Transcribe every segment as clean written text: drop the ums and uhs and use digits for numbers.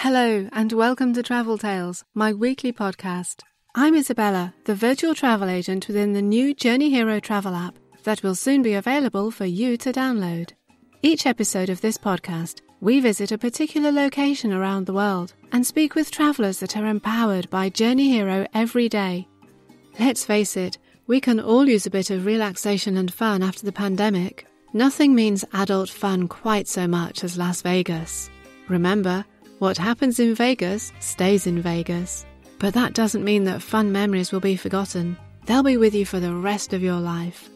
Hello and welcome to Travel Tales, my weekly podcast. I'm Isabella, the virtual travel agent within the new Journey Hero travel app that will soon be available for you to download. Each episode of this podcast, we visit a particular location around the world and speak with travellers that are empowered by Journey Hero every day. Let's face it, we can all use a bit of relaxation and fun after the pandemic. Nothing means adult fun quite so much as Las Vegas. Remember, what happens in Vegas stays in Vegas. But that doesn't mean that fun memories will be forgotten. They'll be with you for the rest of your life.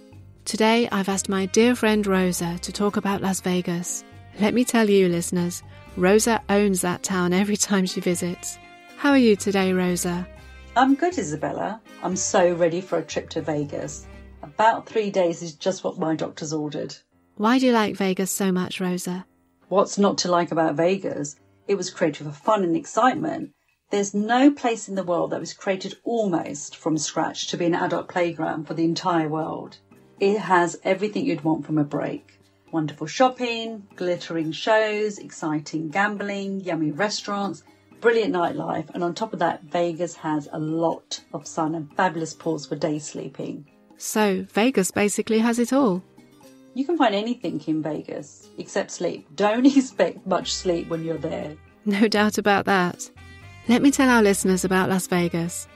Today, I've asked my dear friend Rosa to talk about Las Vegas. Let me tell you, listeners, Rosa owns that town every time she visits. How are you today, Rosa? I'm good, Isabella. I'm so ready for a trip to Vegas. About 3 days is just what my doctor's ordered. Why do you like Vegas so much, Rosa? What's not to like about Vegas? It was created for fun and excitement. There's no place in the world that was created almost from scratch to be an adult playground for the entire world. It has everything you'd want from a break. Wonderful shopping, glittering shows, exciting gambling, yummy restaurants, brilliant nightlife, and on top of that, Vegas has a lot of sun and fabulous pools for day sleeping. So, Vegas basically has it all. You can find anything in Vegas, except sleep. Don't expect much sleep when you're there. No doubt about that. Let me tell our listeners about Las Vegas.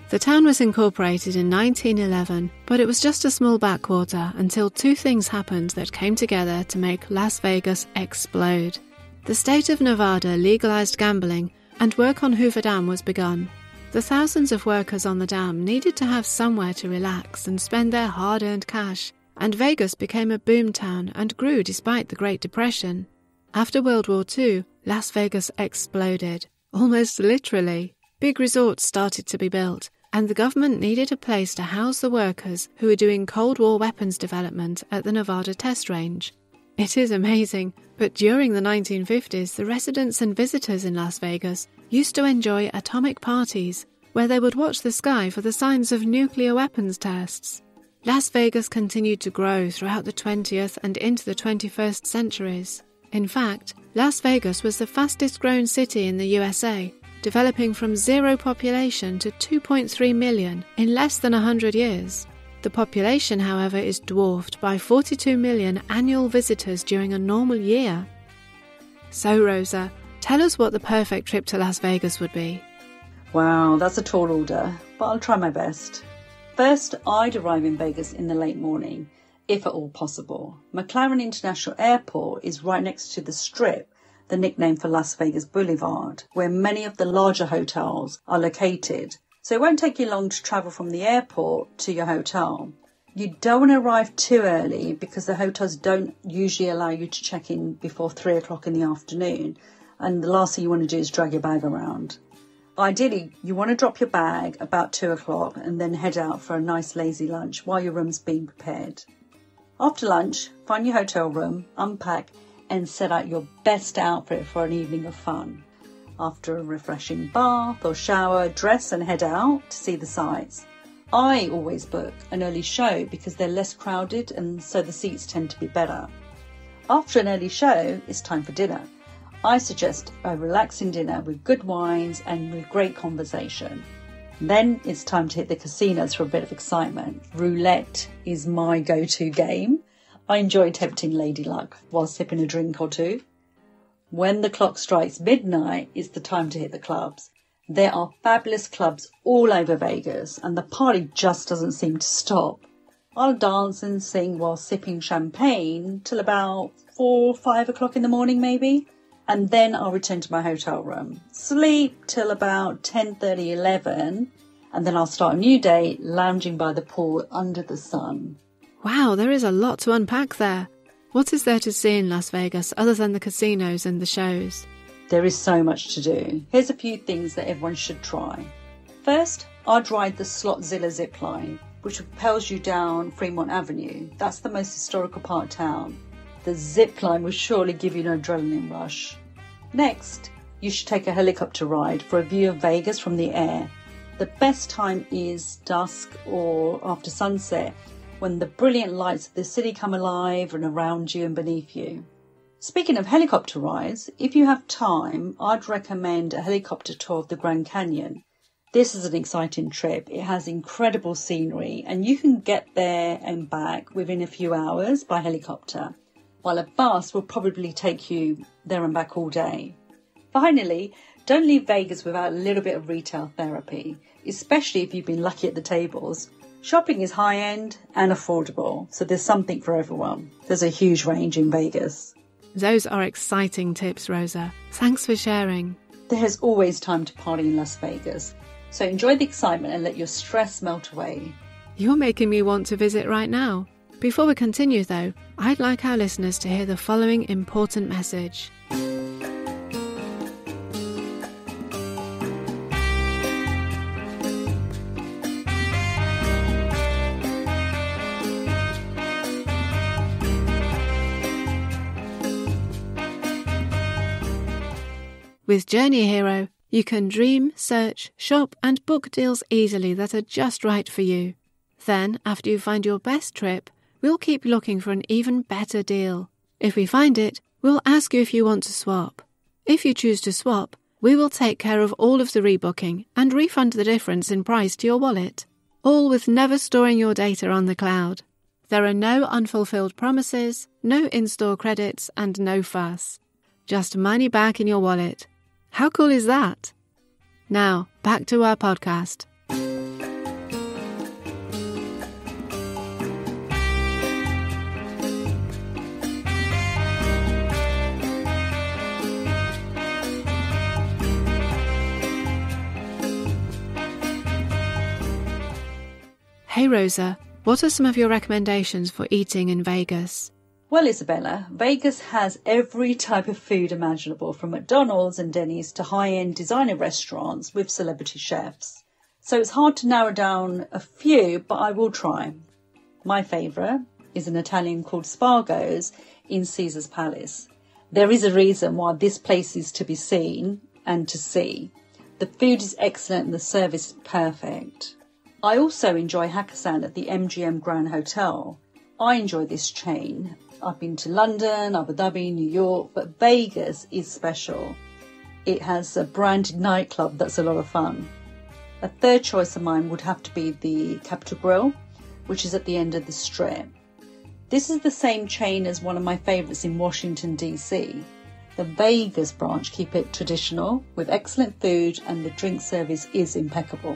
The town was incorporated in 1911, but it was just a small backwater until two things happened that came together to make Las Vegas explode. The state of Nevada legalized gambling, and work on Hoover Dam was begun. The thousands of workers on the dam needed to have somewhere to relax and spend their hard-earned cash, and Vegas became a boom town and grew despite the Great Depression. After World War II, Las Vegas exploded, almost literally. Big resorts started to be built, and the government needed a place to house the workers who were doing Cold War weapons development at the Nevada test range. It is amazing, but during the 1950s, the residents and visitors in Las Vegas used to enjoy atomic parties, where they would watch the sky for the signs of nuclear weapons tests. Las Vegas continued to grow throughout the 20th and into the 21st centuries. In fact, Las Vegas was the fastest growing city in the USA, developing from 0 population to 2.3 million in less than 100 years. The population, however, is dwarfed by 42 million annual visitors during a normal year. So, Rosa, tell us what the perfect trip to Las Vegas would be. Wow, that's a tall order, but I'll try my best. First, I'd arrive in Vegas in the late morning, if at all possible. McLaren International Airport is right next to the Strip, the nickname for Las Vegas Boulevard, where many of the larger hotels are located. So it won't take you long to travel from the airport to your hotel. You don't want to arrive too early because the hotels don't usually allow you to check in before 3 o'clock in the afternoon. And the last thing you want to do is drag your bag around. Ideally, you want to drop your bag about 2 o'clock and then head out for a nice lazy lunch while your room's being prepared. After lunch, find your hotel room, unpack and set out your best outfit for an evening of fun. After a refreshing bath or shower, dress and head out to see the sights. I always book an early show because they're less crowded and so the seats tend to be better. After an early show, it's time for dinner. I suggest a relaxing dinner with good wines and with great conversation. Then it's time to hit the casinos for a bit of excitement. Roulette is my go-to game. I enjoy tempting Lady Luck while sipping a drink or two. When the clock strikes midnight, it's the time to hit the clubs. There are fabulous clubs all over Vegas and the party just doesn't seem to stop. I'll dance and sing while sipping champagne till about 4 or 5 o'clock in the morning maybe. And then I'll return to my hotel room, sleep till about 10:30, 11, and then I'll start a new day lounging by the pool under the sun. Wow, there is a lot to unpack there. What is there to see in Las Vegas other than the casinos and the shows? There is so much to do. Here's a few things that everyone should try. First, I'd ride the Slotzilla zip line, which propels you down Fremont Avenue. That's the most historical part of town. The zip line will surely give you an adrenaline rush. Next, you should take a helicopter ride for a view of Vegas from the air. The best time is dusk or after sunset, when the brilliant lights of the city come alive and around you and beneath you. Speaking of helicopter rides, if you have time, I'd recommend a helicopter tour of the Grand Canyon. This is an exciting trip. It has incredible scenery and you can get there and back within a few hours by helicopter, while a bus will probably take you there and back all day. Finally, don't leave Vegas without a little bit of retail therapy, especially if you've been lucky at the tables. Shopping is high-end and affordable, so there's something for everyone. There's a huge range in Vegas. Those are exciting tips, Rosa. Thanks for sharing. There's always time to party in Las Vegas, so enjoy the excitement and let your stress melt away. You're making me want to visit right now. Before we continue, though, I'd like our listeners to hear the following important message. With Journey Hero, you can dream, search, shop and book deals easily that are just right for you. Then, after you find your best trip, we'll keep looking for an even better deal. If we find it, we'll ask you if you want to swap. If you choose to swap, we will take care of all of the rebooking and refund the difference in price to your wallet. All with never storing your data on the cloud. There are no unfulfilled promises, no in-store credits and no fuss. Just money back in your wallet. How cool is that? Now, back to our podcast. Hey Rosa, what are some of your recommendations for eating in Vegas? Well, Isabella, Vegas has every type of food imaginable, from McDonald's and Denny's to high-end designer restaurants with celebrity chefs. So it's hard to narrow down a few, but I will try. My favourite is an Italian called Spargo's in Caesar's Palace. There is a reason why this place is to be seen and to see. The food is excellent and the service is perfect. I also enjoy Hakkasan at the MGM Grand Hotel. I enjoy this chain. I've been to London, Abu Dhabi, New York, but Vegas is special. It has a branded nightclub that's a lot of fun. A third choice of mine would have to be the Capitol Grill, which is at the end of the Strip. This is the same chain as one of my favourites in Washington, DC. The Vegas branch keep it traditional with excellent food and the drink service is impeccable.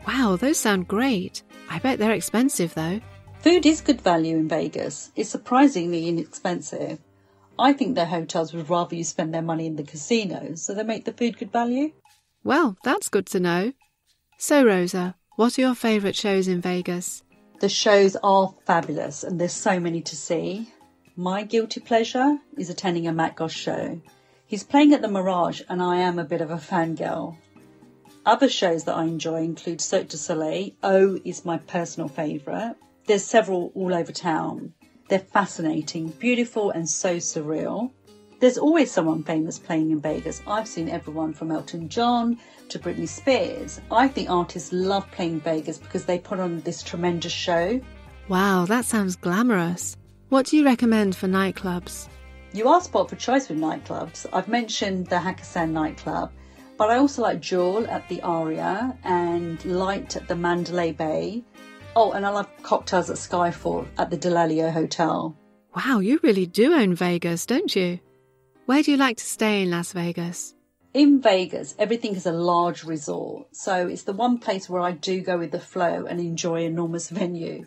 Wow, those sound great. I bet they're expensive though. Food is good value in Vegas. It's surprisingly inexpensive. I think their hotels would rather you spend their money in the casinos, so they make the food good value. Well, that's good to know. So, Rosa, what are your favourite shows in Vegas? The shows are fabulous and there's so many to see. My guilty pleasure is attending a Matt Goss show. He's playing at the Mirage and I am a bit of a fangirl. Other shows that I enjoy include Cirque du Soleil. O is my personal favourite. There's several all over town. They're fascinating, beautiful and so surreal. There's always someone famous playing in Vegas. I've seen everyone from Elton John to Britney Spears. I think artists love playing Vegas because they put on this tremendous show. Wow, that sounds glamorous. What do you recommend for nightclubs? You are spot for choice with nightclubs. I've mentioned the Hakkasan nightclub, but I also like Jewel at the Aria and Light at the Mandalay Bay. Oh, and I love cocktails at Skyfall at the Delalio Hotel. Wow, you really do own Vegas, don't you? Where do you like to stay in Las Vegas? In Vegas, everything is a large resort, so it's the one place where I do go with the flow and enjoy an enormous venue.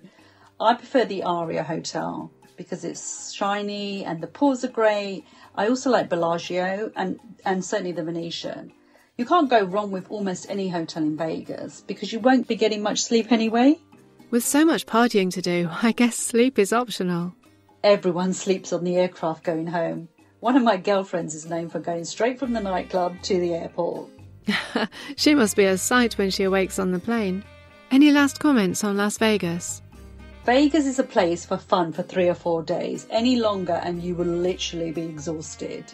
I prefer the Aria Hotel because it's shiny and the pools are great. I also like Bellagio and certainly the Venetian. You can't go wrong with almost any hotel in Vegas because you won't be getting much sleep anyway. With so much partying to do, I guess sleep is optional. Everyone sleeps on the aircraft going home. One of my girlfriends is known for going straight from the nightclub to the airport. She must be a sight when she awakes on the plane. Any last comments on Las Vegas? Vegas is a place for fun for 3 or 4 days. Any longer and you will literally be exhausted.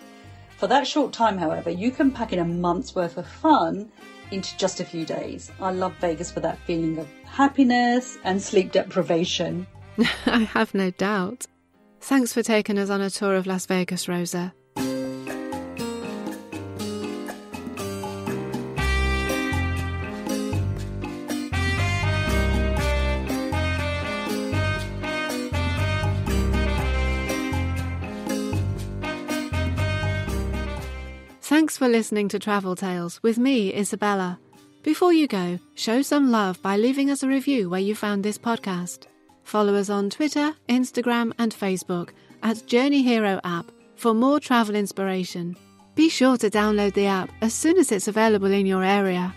For that short time, however, you can pack in a month's worth of fun into just a few days. I love Vegas for that feeling of happiness and sleep deprivation. I have no doubt. Thanks for taking us on a tour of Las Vegas, Rosa. Thanks for listening to Travel Tales with me, Isabella. Before you go, show some love by leaving us a review where you found this podcast. Follow us on Twitter, Instagram and Facebook at Journey Hero app for more travel inspiration. Be sure to download the app as soon as it's available in your area.